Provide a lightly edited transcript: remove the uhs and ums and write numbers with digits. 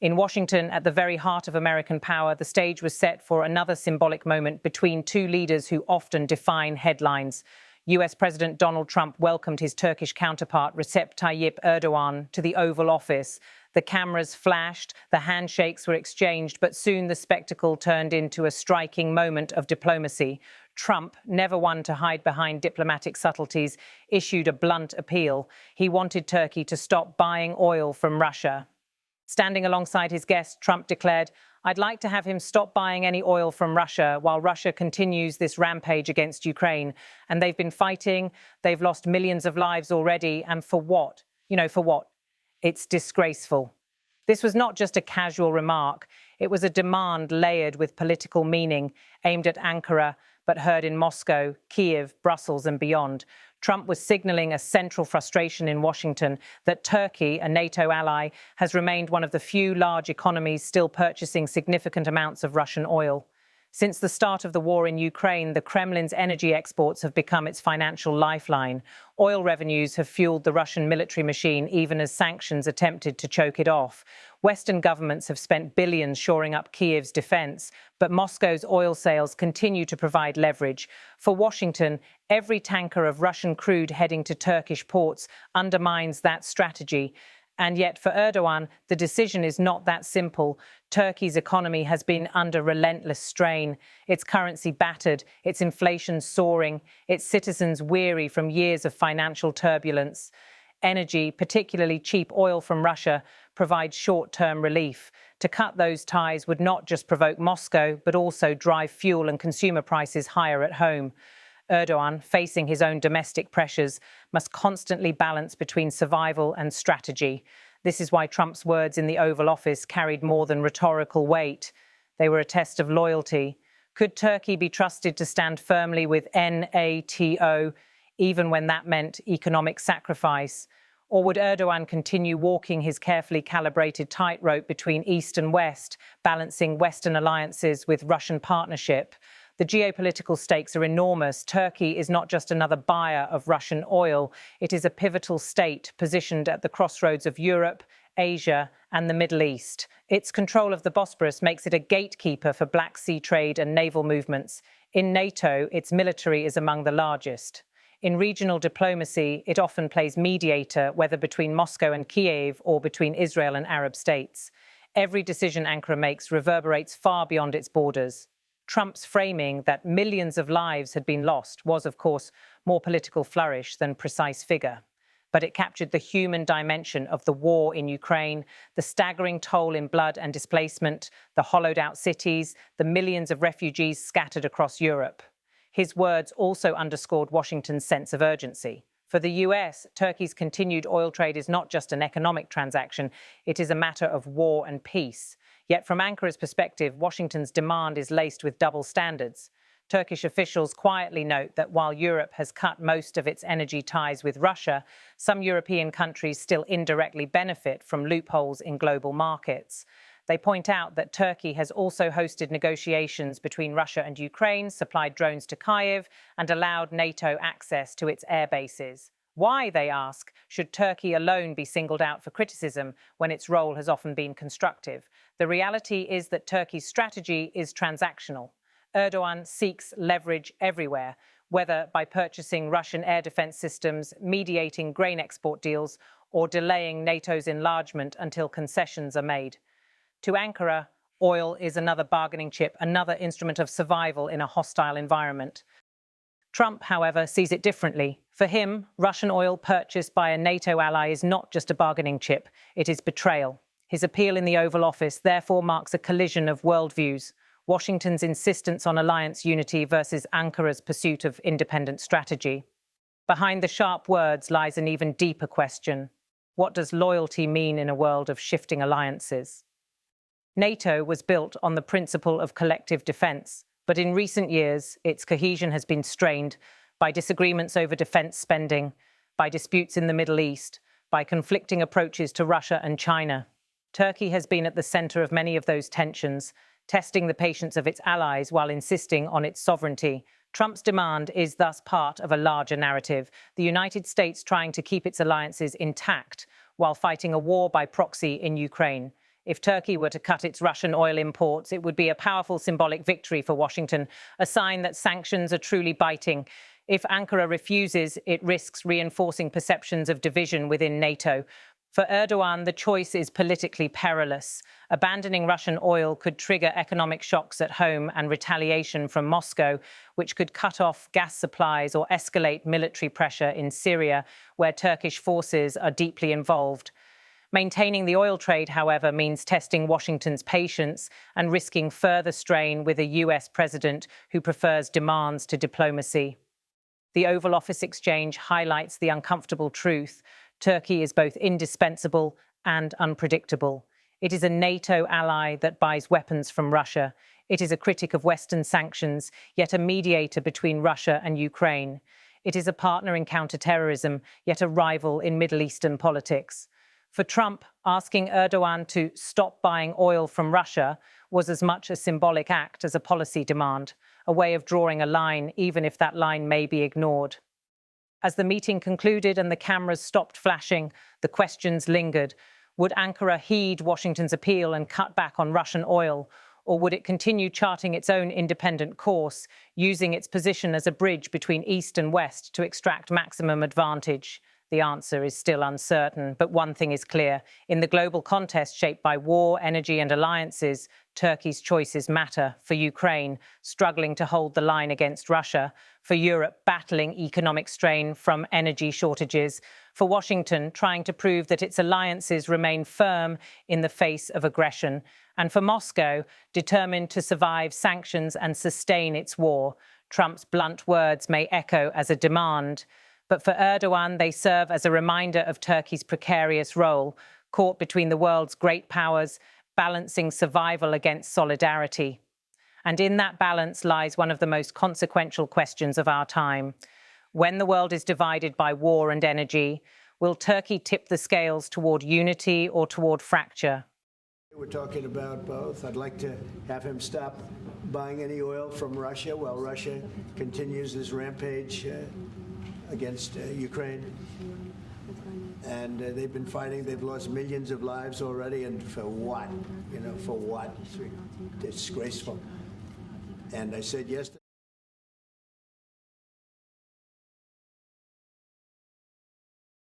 In Washington, at the very heart of American power, the stage was set for another symbolic moment between two leaders who often define headlines. US President Donald Trump welcomed his Turkish counterpart, Recep Tayyip Erdoğan, to the Oval Office. The cameras flashed, the handshakes were exchanged, but soon the spectacle turned into a striking moment of diplomacy. Trump, never one to hide behind diplomatic subtleties, issued a blunt appeal. He wanted Turkey to stop buying oil from Russia. Standing alongside his guest, Trump declared, "I'd like to have him stop buying any oil from Russia while Russia continues this rampage against Ukraine. And they've been fighting, they've lost millions of lives already, and for what? For what? It's disgraceful." This was not just a casual remark. It was a demand layered with political meaning, aimed at Ankara, but heard in Moscow, Kiev, Brussels, and beyond. Trump was signaling a central frustration in Washington that Turkey, a NATO ally, has remained one of the few large economies still purchasing significant amounts of Russian oil. Since the start of the war in Ukraine, the Kremlin's energy exports have become its financial lifeline. Oil revenues have fueled the Russian military machine, even as sanctions attempted to choke it off. Western governments have spent billions shoring up Kiev's defense, but Moscow's oil sales continue to provide leverage. For Washington, every tanker of Russian crude heading to Turkish ports undermines that strategy. And yet for Erdoğan, the decision is not that simple. Turkey's economy has been under relentless strain, its currency battered, its inflation soaring, its citizens weary from years of financial turbulence. Energy, particularly cheap oil from Russia, provides short-term relief. To cut those ties would not just provoke Moscow, but also drive fuel and consumer prices higher at home. Erdoğan, facing his own domestic pressures, must constantly balance between survival and strategy. This is why Trump's words in the Oval Office carried more than rhetorical weight. They were a test of loyalty. Could Turkey be trusted to stand firmly with NATO, even when that meant economic sacrifice? Or would Erdoğan continue walking his carefully calibrated tightrope between East and West, balancing Western alliances with Russian partnership? The geopolitical stakes are enormous. Turkey is not just another buyer of Russian oil. It is a pivotal state positioned at the crossroads of Europe, Asia, and the Middle East. Its control of the Bosporus makes it a gatekeeper for Black Sea trade and naval movements. In NATO, its military is among the largest. In regional diplomacy, it often plays mediator, whether between Moscow and Kiev or between Israel and Arab states. Every decision Ankara makes reverberates far beyond its borders. Trump's framing that millions of lives had been lost was, of course, more political flourish than precise figure. But it captured the human dimension of the war in Ukraine, the staggering toll in blood and displacement, the hollowed-out cities, the millions of refugees scattered across Europe. His words also underscored Washington's sense of urgency. For the US, Turkey's continued oil trade is not just an economic transaction, it is a matter of war and peace. Yet from Ankara's perspective, Washington's demand is laced with double standards. Turkish officials quietly note that while Europe has cut most of its energy ties with Russia, some European countries still indirectly benefit from loopholes in global markets. They point out that Turkey has also hosted negotiations between Russia and Ukraine, supplied drones to Kyiv, and allowed NATO access to its air bases. Why, they ask, should Turkey alone be singled out for criticism when its role has often been constructive? The reality is that Turkey's strategy is transactional. Erdoğan seeks leverage everywhere, whether by purchasing Russian air defense systems, mediating grain export deals, or delaying NATO's enlargement until concessions are made. To Ankara, oil is another bargaining chip, another instrument of survival in a hostile environment. Trump, however, sees it differently. For him, Russian oil purchased by a NATO ally is not just a bargaining chip, it is betrayal. His appeal in the Oval Office therefore marks a collision of worldviews, Washington's insistence on alliance unity versus Ankara's pursuit of independent strategy. Behind the sharp words lies an even deeper question. What does loyalty mean in a world of shifting alliances? NATO was built on the principle of collective defense, but in recent years, its cohesion has been strained by disagreements over defense spending, by disputes in the Middle East, by conflicting approaches to Russia and China. Turkey has been at the center of many of those tensions, testing the patience of its allies while insisting on its sovereignty. Trump's demand is thus part of a larger narrative, the United States trying to keep its alliances intact while fighting a war by proxy in Ukraine. If Turkey were to cut its Russian oil imports, it would be a powerful symbolic victory for Washington, a sign that sanctions are truly biting. If Ankara refuses, it risks reinforcing perceptions of division within NATO. For Erdoğan, the choice is politically perilous. Abandoning Russian oil could trigger economic shocks at home and retaliation from Moscow, which could cut off gas supplies or escalate military pressure in Syria, where Turkish forces are deeply involved. Maintaining the oil trade, however, means testing Washington's patience and risking further strain with a US president who prefers demands to diplomacy. The Oval Office exchange highlights the uncomfortable truth. Turkey is both indispensable and unpredictable. It is a NATO ally that buys weapons from Russia. It is a critic of Western sanctions, yet a mediator between Russia and Ukraine. It is a partner in counterterrorism, yet a rival in Middle Eastern politics. For Trump, asking Erdoğan to stop buying oil from Russia was as much a symbolic act as a policy demand, a way of drawing a line, even if that line may be ignored. As the meeting concluded and the cameras stopped flashing, the questions lingered. Would Ankara heed Washington's appeal and cut back on Russian oil, or would it continue charting its own independent course, using its position as a bridge between East and West to extract maximum advantage? The answer is still uncertain, but one thing is clear. In the global contest shaped by war, energy and alliances, Turkey's choices matter. For Ukraine, struggling to hold the line against Russia. For Europe, battling economic strain from energy shortages. For Washington, trying to prove that its alliances remain firm in the face of aggression. And for Moscow, determined to survive sanctions and sustain its war. Trump's blunt words may echo as a demand. But for Erdoğan, they serve as a reminder of Turkey's precarious role, caught between the world's great powers, balancing survival against solidarity. And in that balance lies one of the most consequential questions of our time. When the world is divided by war and energy, will Turkey tip the scales toward unity or toward fracture? We're talking about both. I'd like to have him stop buying any oil from Russia while Russia continues this rampage against Ukraine. And they've been fighting. They've lost millions of lives already. And for what? For what? It's disgraceful. And I said yesterday.